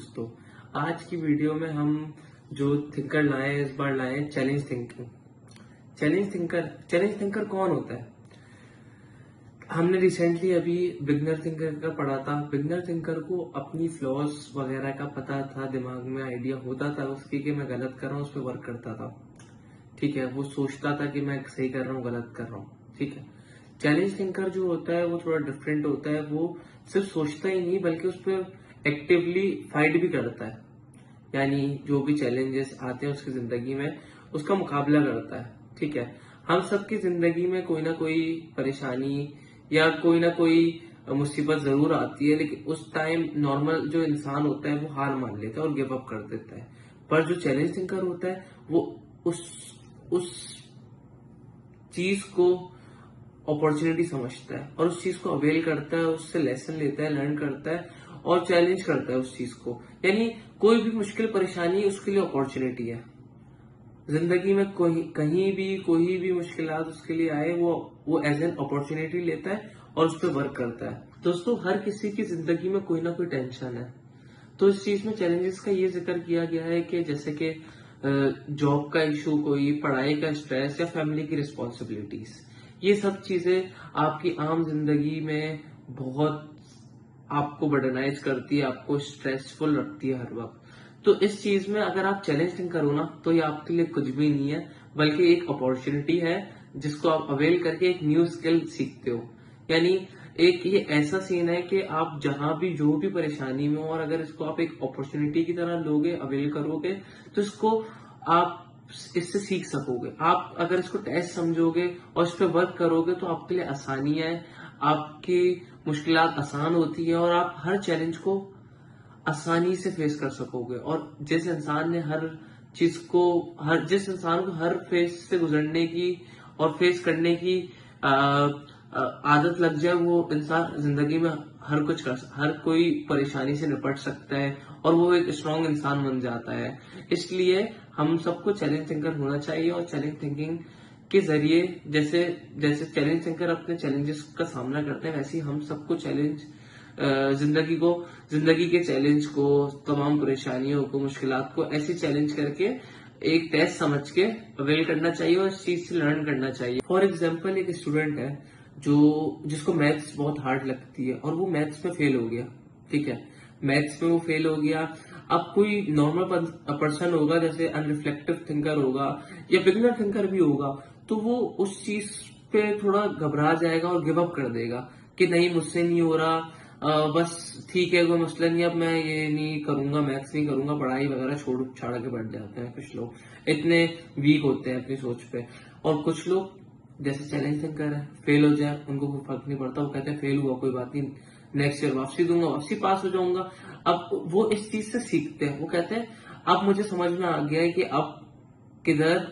दोस्तों, आज की वीडियो में हम जो थिंकर लाए इस बार लाए चैलेंज थिंकिंग। चैलेंज थिंकर कौन होता है? हमने रिसेंटली अभी बिगनर थिंकर का पढ़ा था। बिगनर थिंकर को अपनी फ्लॉज वगैरह का पता था, दिमाग में आइडिया होता था उसकी कि मैं गलत कर रहा हूँ, उस पर वर्क करता था। ठीक है, वो सोचता था कि मैं सही कर रहा हूँ गलत कर रहा हूँ। ठीक है, चैलेंज थिंकर जो होता है वो थोड़ा डिफरेंट होता है। वो सिर्फ सोचता ही नहीं बल्कि उस पर एक्टिवली फाइट भी करता है। यानी जो भी चैलेंजेस आते हैं उसकी जिंदगी में उसका मुकाबला करता है। ठीक है, हम सबकी जिंदगी में कोई ना कोई परेशानी या कोई ना कोई मुसीबत जरूर आती है, लेकिन उस टाइम नॉर्मल जो इंसान होता है वो हार मान लेता है और गिव अप कर देता है। पर जो चैलेंज थिंकर होता है वो उस चीज को अपॉर्चुनिटी समझता है और उस चीज को अवेल करता है, उससे लेसन लेता है, लर्न करता है और चैलेंज करता है उस चीज को। यानी कोई भी मुश्किल परेशानी उसके लिए अपॉर्चुनिटी है। जिंदगी में कहीं भी कोई भी मुश्किलात उसके लिए आए वो एज एन अपॉर्चुनिटी लेता है और उस पर वर्क करता है। दोस्तों, हर किसी की जिंदगी में कोई ना कोई टेंशन है। तो इस चीज में चैलेंजेस का ये जिक्र किया गया है कि जैसे कि जॉब का इशू, कोई पढ़ाई का स्ट्रेस या फैमिली की रिस्पॉन्सिबिलिटीज, ये सब चीजें आपकी आम जिंदगी में बहुत आपको बर्डनाइज करती है, आपको स्ट्रेसफुल रखती है हर वक्त। तो इस चीज में अगर आप चैलेंज थिंक करो ना तो ये आपके लिए कुछ भी नहीं है बल्कि एक अपॉर्चुनिटी है जिसको आप अवेल करके एक न्यू स्किल सीखते हो। यानी एक ये ऐसा सीन है कि आप जहां भी जो भी परेशानी में हो और अगर इसको आप एक अपॉर्चुनिटी की तरह लोगे, अवेल करोगे, तो इसको आप इससे सीख सकोगे। आप अगर इसको टेस्ट समझोगे और इस पर वर्क करोगे तो आपके लिए आसानी है, आपकी मुश्किलात आसान होती है और आप हर चैलेंज को आसानी से फेस कर सकोगे। और जिस इंसान ने जिस इंसान को हर फेस से गुजरने की और फेस करने की आदत लग जाए, वो इंसान जिंदगी में हर कोई परेशानी से निपट सकता है और वो एक स्ट्रांग इंसान बन जाता है। इसलिए हम सबको चैलेंज थिंकर होना चाहिए और चैलेंज थिंकिंग के जरिए जैसे जैसे चैलेंज थिंकर अपने चैलेंजेस का सामना करते हैं, वैसे ही हम सबको जिंदगी के चैलेंज को, तमाम परेशानियों को, मुश्किलात को ऐसे चैलेंज करके एक टेस्ट समझ के अवेल करना चाहिए और इस चीज से लर्न करना चाहिए। फॉर एग्जाम्पल, एक स्टूडेंट है जिसको मैथ्स बहुत हार्ड लगती है और वो मैथ्स में फेल हो गया। ठीक है, मैथ्स में वो फेल हो गया। अब कोई नॉर्मल पर्सन होगा, जैसे अनरिफ्लेक्टिव थिंकर होगा या बिगिनर थिंकर भी होगा, तो वो उस चीज पे थोड़ा घबरा जाएगा और गिव अप कर देगा कि नहीं, मुझसे नहीं हो रहा, बस ठीक है, कोई मसला नहीं, अब मैं ये नहीं करूंगा, मैथ्स नहीं करूंगा, पढ़ाई वगैरह छोड़ छाड़ के बैठ जाते हैं। कुछ लोग इतने वीक होते हैं अपनी सोच पे। और कुछ लोग जैसे चैलेंज थिंकर है, फेल हो जाए उनको कोई फर्क नहीं पड़ता, वो कहते हैं फेल हुआ कोई बात नहीं, नेक्स्ट ईयर वापसी दूंगा, वापसी पास हो जाऊंगा। अब वो इस चीज से सीखते हैं, वो कहते हैं अब मुझे समझ में आ गया है कि अब किधर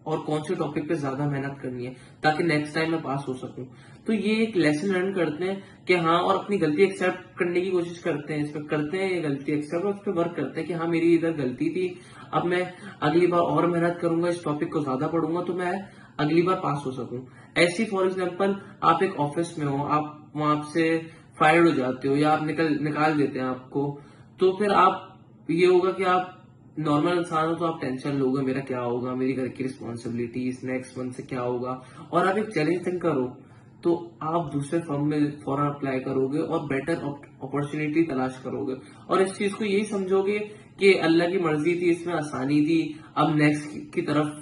और कौन से टॉपिक पे ज्यादा मेहनत करनी है ताकि नेक्स्ट टाइम मैं पास हो सकूं। तो ये एक लेसन लर्न करते हैं कि हाँ, और अपनी गलती एक्सेप्ट करने की कोशिश करते हैं, इसमें करते हैं ये गलती एक्सेप्ट और उस पर वर्क करते हैं कि हाँ, मेरी इधर गलती थी, अब मैं अगली बार और मेहनत करूंगा, इस टॉपिक को ज्यादा पढ़ूंगा तो मैं अगली बार पास हो सकूं। ऐसी फॉर एग्जाम्पल, आप एक ऑफिस में हो, आप वहां से फायर्ड हो जाते हो या आप निकाल देते हैं आपको, तो फिर आप ये होगा कि आप नॉर्मल इंसान हो तो आप टेंशन लोगे, मेरा क्या होगा, मेरी घर की रिस्पॉन्सिबिलिटीज, नेक्स्ट मंथ से क्या होगा। और आप एक चैलेंज थिंकर हो तो आप दूसरे फर्म में फौरन अप्लाई करोगे और बेटर अपॉर्चुनिटी तलाश करोगे और इस चीज को यही समझोगे कि अल्लाह की मर्जी थी, इसमें आसानी थी, अब नेक्स्ट की तरफ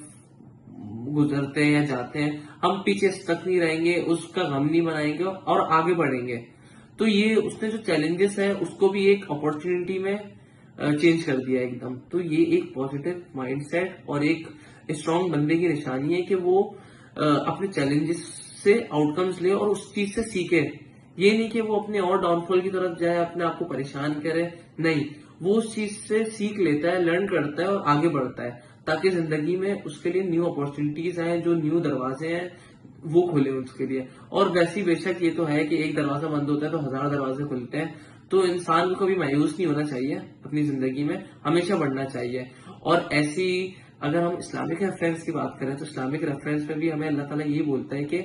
गुजरते हैं या जाते हैं, हम पीछे तक नहीं रहेंगे, उसका गम नहीं बनाएंगे और आगे बढ़ेंगे। तो ये उसने जो चैलेंजेस है उसको भी एक अपॉर्चुनिटी में चेंज कर दिया एकदम। तो ये एक पॉजिटिव माइंडसेट और एक स्ट्रांग बंदे की निशानी है कि वो अपने चैलेंजेस से आउटकम्स ले और उस चीज से सीखे। ये नहीं कि वो अपने और डाउनफॉल की तरफ जाए, अपने आप को परेशान करे, नहीं, वो उस चीज से सीख लेता है, लर्न करता है और आगे बढ़ता है ताकि जिंदगी में उसके लिए न्यू अपॉर्चुनिटीज आए, जो न्यू दरवाजे हैं वो खुले उसके लिए। और वैसे बेशक ये तो है कि एक दरवाजा बंद होता है तो हजार दरवाजे खुलते हैं, तो इंसान को कभी मायूस नहीं होना चाहिए, अपनी जिंदगी में हमेशा बढ़ना चाहिए। और ऐसी अगर हम इस्लामिक रेफरेंस की बात करें तो इस्लामिक रेफरेंस में भी हमें अल्लाह ताला ये बोलता है कि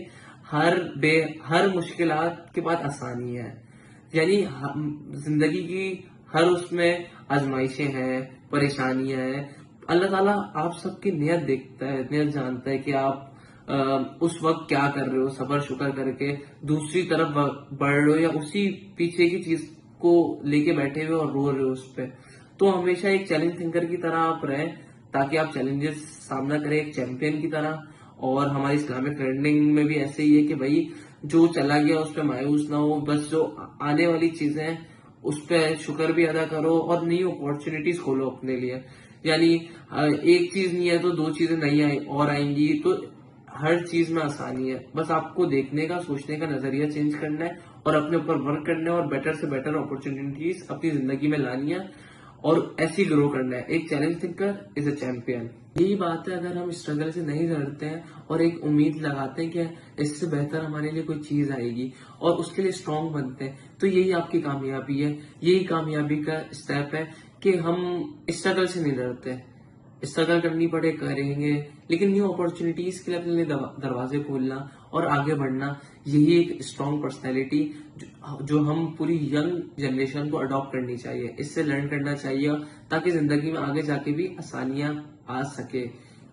हर मुश्किलात के बाद आसानी है। यानी जिंदगी की हर उसमें आजमाइशें हैं, परेशानियां हैं, अल्लाह ताला आप सबकी नियत देखता है, नियत जानता है कि आप उस वक्त क्या कर रहे हो, सबर शुक्र करके दूसरी तरफ बढ़ रहे हो या उसी पीछे की चीज को लेके बैठे हुए और रो रहे हो उस पे। तो हमेशा एक चैलेंज थिंकर की तरह आप रहें, ताकि आप चैलेंजेस सामना करें एक चैंपियन की तरह। और हमारी इस्लामिक लर्निंग में भी ऐसे ही है कि भाई जो चला गया उस पर मायूस ना हो, बस जो आने वाली चीजें हैं उस पर शुक्र भी अदा करो और नई अपॉर्चुनिटीज खोलो अपने लिए। यानी एक चीज नहीं है तो दो चीजें नहीं आई और आएंगी, तो हर चीज में आसानी है। बस आपको देखने का, सोचने का नजरिया चेंज करना है और अपने ऊपर वर्क करना है और बेटर से बेटर अपॉर्चुनिटीज अपनी जिंदगी में लानी है और ऐसे ग्रो करना है। एक challenge thinker is a champion. यही बात है, अगर हम स्ट्रगल से नहीं डरते हैं और एक उम्मीद लगाते हैं कि इससे बेहतर हमारे लिए कोई चीज आएगी और उसके लिए स्ट्रांग बनते हैं, तो यही आपकी कामयाबी है। यही कामयाबी का स्टेप है कि हम स्ट्रगल से नहीं डरते। स्ट्रगल करनी पड़े करेंगे, लेकिन न्यू अपॉर्चुनिटीज के लिए अपने लिए दरवाजे खोलना और आगे बढ़ना, यही एक स्ट्रांग पर्सनैलिटी जो हम पूरी यंग जनरेशन को अडॉप्ट करनी चाहिए, इससे लर्न करना चाहिए, ताकि जिंदगी में आगे जाके भी आसानियां आ सके।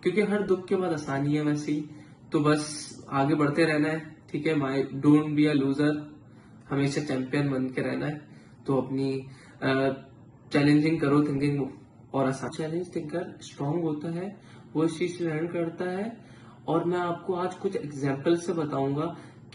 क्योंकि हर दुख के बाद आसानी है वैसे ही, तो बस आगे बढ़ते रहना है। ठीक है, माई डोंट बी अ लूजर, हमेशा चैंपियन बन के रहना है। तो अपनी चैलेंजिंग करो थिंकिंग और आसान। चैलेंज थिंकर स्ट्रांग होता है, वो इस चीज से लर्न करता है। और मैं आपको आज कुछ एग्जाम्पल से बताऊंगा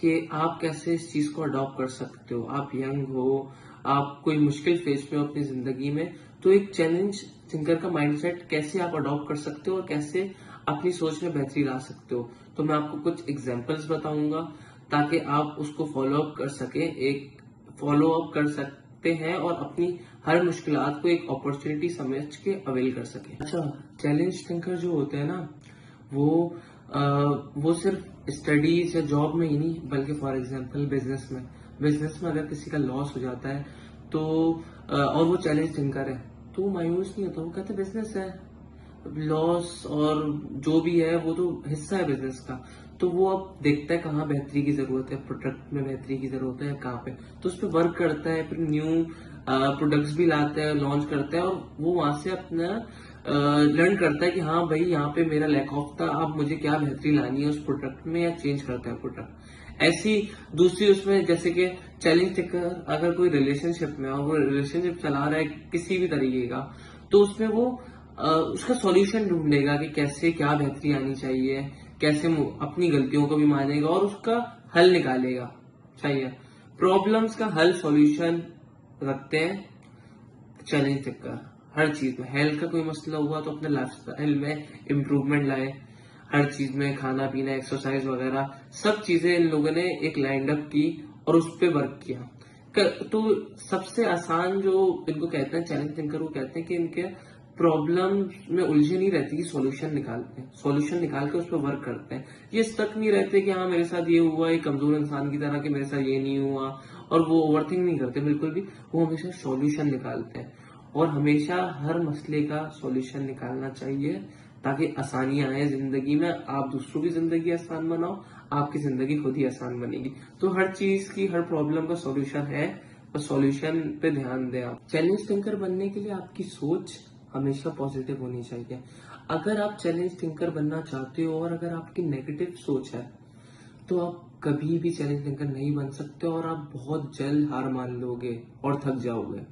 कि आप कैसे इस चीज को अडॉप्ट कर सकते हो। आप यंग हो, आप कोई मुश्किल फेस में हो अपनी जिंदगी में, तो एक चैलेंज थिंकर का माइंडसेट कैसे आप अडॉप्ट कर सकते हो और कैसे अपनी सोच में बेहतरी ला सकते हो। तो मैं आपको कुछ एग्जाम्पल्स बताऊंगा ताकि आप उसको फॉलो अप कर सके, एक फॉलो अप कर सकते हैं और अपनी हर मुश्किलात को एक अपॉर्चुनिटी समझ के अवेल कर सके। अच्छा, चैलेंज थिंकर जो होते हैं ना, वो वो सिर्फ स्टडीज या जॉब में ही नहीं, बल्कि फॉर एग्जांपल बिजनेस में अगर किसी का लॉस हो जाता है तो और वो चैलेंज थिंकर है, तो वो मायूस नहीं होता। वो कहते बिजनेस है, लॉस और जो भी है वो तो हिस्सा है बिजनेस का। तो वो अब देखता है कहाँ बेहतरी की जरूरत है, प्रोडक्ट में बेहतरी की जरूरत है कहाँ पे, तो उस पर वर्क करता है, फिर न्यू प्रोडक्ट्स भी लाता है, लॉन्च करता है और वो वहां से अपना लर्न करता है कि हाँ भाई यहाँ पे मेरा लैक ऑफ था, अब मुझे क्या बेहतरी लानी है उस प्रोडक्ट में, या चेंज करता है प्रोडक्ट। ऐसी दूसरी उसमें जैसे कि चैलेंज टेकर अगर कोई रिलेशनशिप में और वो रिलेशनशिप चला रहा है किसी भी तरीके का, तो उसमें वो उसका सॉल्यूशन ढूंढेगा कि कैसे क्या बेहतरी आनी चाहिए, कैसे अपनी गलतियों को भी मानेगा और उसका हल निकालेगा। चाहिए प्रॉब्लम्स का हल सॉल्यूशन रखते हैं चैलेंज टेकर। हर चीज में हेल्थ का कोई मसला हुआ तो अपने लाइफस्टाइल में इम्प्रूवमेंट लाए, हर चीज में खाना पीना एक्सरसाइज वगैरह सब चीजें इन लोगों ने एक लाइंड अप की और उस पर वर्क किया। तो सबसे आसान जो इनको कहते हैं चैलेंज थिंकर, वो कहते हैं कि इनके प्रॉब्लम में उलझे नहीं रहती कि सॉल्यूशन निकालते हैं, सॉल्यूशन निकाल के उस पर वर्क करते हैं। ये स्टक नहीं रहते कि हाँ मेरे साथ ये हुआ, एक कमजोर इंसान की तरह कि मेरे साथ ये नहीं हुआ, और वो ओवरथिंक नहीं करते बिल्कुल भी। वो हमेशा सॉल्यूशन निकालते हैं और हमेशा हर मसले का सॉल्यूशन निकालना चाहिए ताकि आसानियां आए जिंदगी में, आप दूसरों की जिंदगी आसान बनाओ, आपकी जिंदगी खुद ही आसान बनेगी। तो हर चीज की, हर प्रॉब्लम का सॉल्यूशन है, बस सॉल्यूशन पे ध्यान दें आप। चैलेंज थिंकर बनने के लिए आपकी सोच हमेशा पॉजिटिव होनी चाहिए। अगर आप चैलेंज थिंकर बनना चाहते हो और अगर आपकी नेगेटिव सोच है, तो आप कभी भी चैलेंज थिंकर नहीं बन सकते और आप बहुत जल्द हार मान लोगे और थक जाओगे।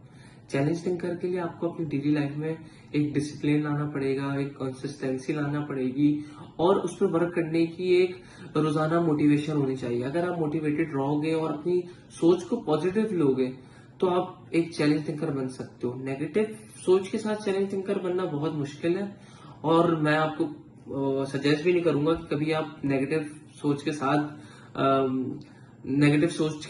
चैलेंज थिंकर के लिए आपको अपनी डेली लाइफ में एक डिसिप्लिन लाना पड़ेगा, एक कंसिस्टेंसी लाना पड़ेगी और उस पर वर्क करने की एक रोजाना मोटिवेशन होनी चाहिए। अगर आप मोटिवेटेड रहोगे और अपनी सोच को पॉजिटिव लोगे, तो आप एक चैलेंज थिंकर बन सकते हो। नेगेटिव सोच के साथ चैलेंज थिंकर बनना बहुत मुश्किल है और मैं आपको सजेस्ट भी नहीं करूंगा कि कभी आप नेगेटिव सोच के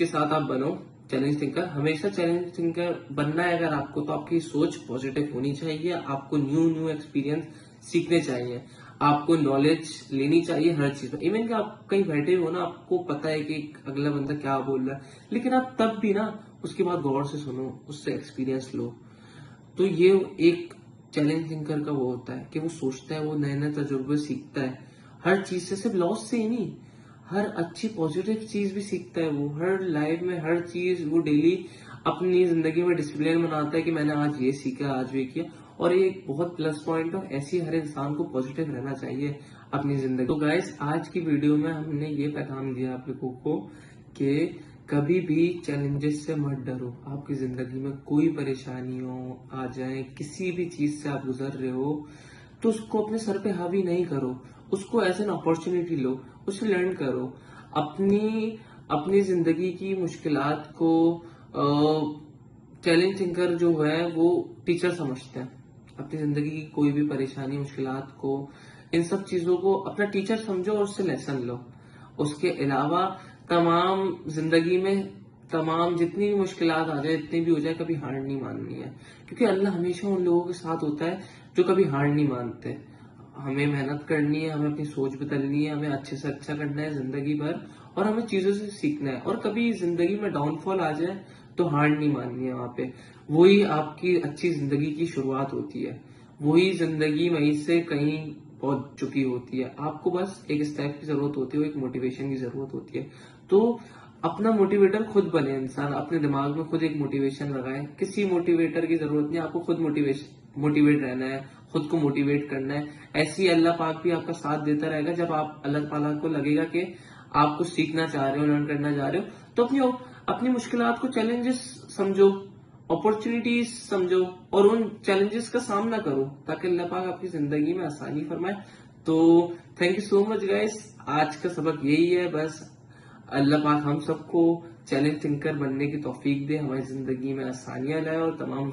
साथ आप बनो चैलेंज थिंकर। हमेशा चैलेंज थिंकर बनना है अगर आपको, तो आपकी सोच पॉजिटिव होनी चाहिए, आपको न्यू एक्सपीरियंस सीखने चाहिए, आपको नॉलेज लेनी चाहिए हर चीज में। इवन कि आप कहीं बैठे हो ना, आपको पता है कि अगला बंदा क्या बोल रहा है, लेकिन आप तब भी ना उसके बाद गौर से सुनो, उससे एक्सपीरियंस लो। तो ये एक चैलेंज थिंकर का वो होता है कि वो सोचता है, वो नए नए तजुर्बे सीखता है हर चीज से, सिर्फ लॉस से ही नहीं, हर अच्छी पॉजिटिव चीज भी सीखता है। वो हर लाइफ में हर चीज वो डेली अपनी जिंदगी में डिसिप्लिन बनाता है कि मैंने आज ये सीखा, आज ये किया। और ये एक बहुत प्लस पॉइंट है, ऐसी हर इंसान को पॉजिटिव रहना चाहिए अपनी जिंदगी। तो गाइस, आज की वीडियो में हमने ये पैगाम दिया आप लोगों को कि कभी भी चैलेंजेस से मत डरो। आपकी जिंदगी में कोई परेशानी हो आ जाए, किसी भी चीज से आप गुजर रहे हो, तो उसको अपने सर पे हावी नहीं करो, उसको एज एन अपॉर्चुनिटी लो, उससे लर्न करो। अपनी अपनी जिंदगी की मुश्किलात को चैलेंज थिंकर जो है वो टीचर समझते हैं। अपनी जिंदगी की कोई भी परेशानी, मुश्किलात को, इन सब चीजों को अपना टीचर समझो और उससे लेसन लो। उसके अलावा तमाम जिंदगी में तमाम जितनी भी मुश्किलात आ जाए, जितनी भी हो जाए, कभी हार नहीं माननी है, क्योंकि अल्लाह हमेशा उन लोगों के साथ होता है जो कभी हार नहीं मानते। हमें मेहनत करनी है, हमें अपनी सोच बदलनी है, हमें अच्छे से अच्छा करना है जिंदगी भर, और हमें चीजों से सीखना है। और कभी जिंदगी में डाउनफॉल आ जाए तो हार नहीं माननी है वहां पे। वही आपकी अच्छी जिंदगी की शुरुआत होती है, वही जिंदगी वहीं से कहीं पहुंच चुकी होती है। आपको बस एक स्टेप की जरूरत होती है, एक मोटिवेशन की जरूरत होती है। तो अपना मोटिवेटर खुद बने इंसान, अपने दिमाग में खुद एक मोटिवेशन लगाए। किसी मोटिवेटर की जरूरत नहीं, आपको खुद मोटिवेट रहना है, खुद को मोटिवेट करना है। ऐसे ही अल्लाह पाक भी आपका साथ देता रहेगा। जब आप अल्लाह ताला को लगेगा कि आप कुछ सीखना चाह रहे हो, लर्न करना चाह रहे हो, तो अपनी अपनी मुश्किलात को चैलेंजेस समझो, अपॉर्चुनिटीज समझो, और उन चैलेंजेस का सामना करो, ताकि अल्लाह पाक आपकी जिंदगी में आसानी फरमाए। तो thank you so much guys, आज का सबक यही है। बस अल्लाह पाक हम सबको चैलेंज थिंकर बनने की तौफीक दे, हमारी जिंदगी में आसानियां लाए और तमाम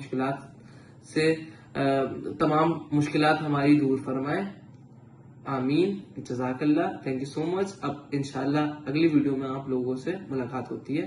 मुश्किलात हमारी दूर फरमाए। आमीन, जज़ाकल्लाह, थैंक यू सो मच। अब इंशाल्लाह अगली वीडियो में आप लोगों से मुलाकात होती है।